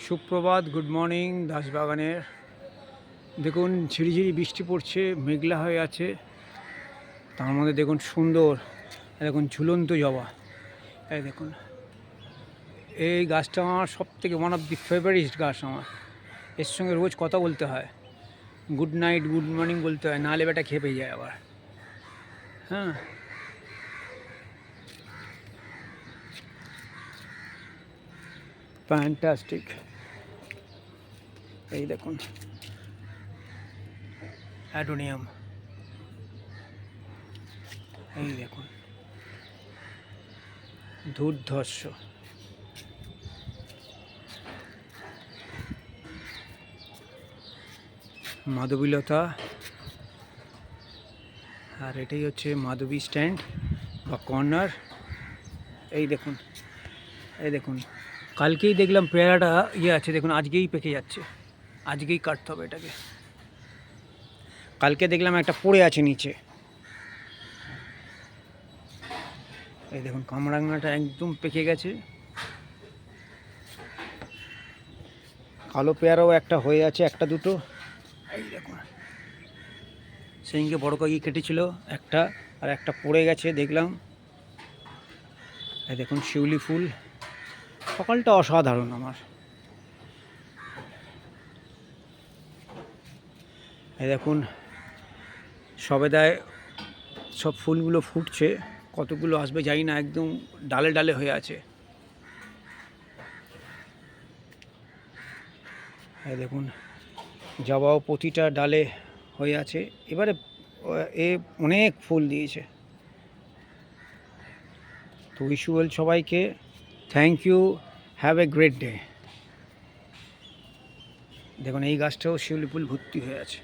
সুপ্রভাত, good morning দাসবাগানের। দেখুন ঝিরিঝিরি বৃষ্টি পড়ছে, মেঘলা হয়ে আছে। তার মধ্যে দেখুন সুন্দর, দেখুন ঝুলন্ত জবা। এই দেখুন, এই গাছটা আমার সব থেকে ওয়ান অফ দি ফেভারিট গাছ আমার। এর সঙ্গে রোজ কথা বলতে হয়, গুড নাইট গুড মর্নিং বলতে হয়, নাহলে বেটা খেপে যায় আবার। হ্যাঁ, ফ্যান্টাস্টিক। এই দেখুন অ্যাডোনিয়াম, এই দেখুন দুর্ধর্ষ। মাধবীলতা, আর এটাই হচ্ছে মাধবী স্ট্যান্ড বা কর্নার। এই দেখুন, এই দেখুন, কালকেই দেখলাম পেয়ারাটা আছে, দেখুন আজকেই পেকে যাচ্ছে, আজকেই কাটতে হবে এটাকে। কালকে দেখলাম একটা পড়ে আছে নিচে। এই দেখুন কামরাঙাটা একদম পেকে গেছে। কালো পেয়ারাও একটা হয়ে আছে, একটা দুটো। এই দেখুন, সেদিনকে বড় কাকি কেটেছিল একটা, আর একটা পড়ে গেছে দেখলাম। এই দেখুন শিউলি ফুল, সকালটা অসাধারণ আমার। এই দেখুন সবেদায় সব ফুলগুলো ফুটছে, কতগুলো আসবে জানি না, একদম ডালে ডালে হয়ে আছে। এই দেখুন জবাও প্রতিটা ডালে হয়ে আছে। এবারে এ অনেক ফুল দিয়েছে। তো উইশ ইউ ওয়েল সবাইকে, thank you, have a great day. দেখুন এই গাছটাও শিউলি ফুল ভর্তি হয়ে আছে।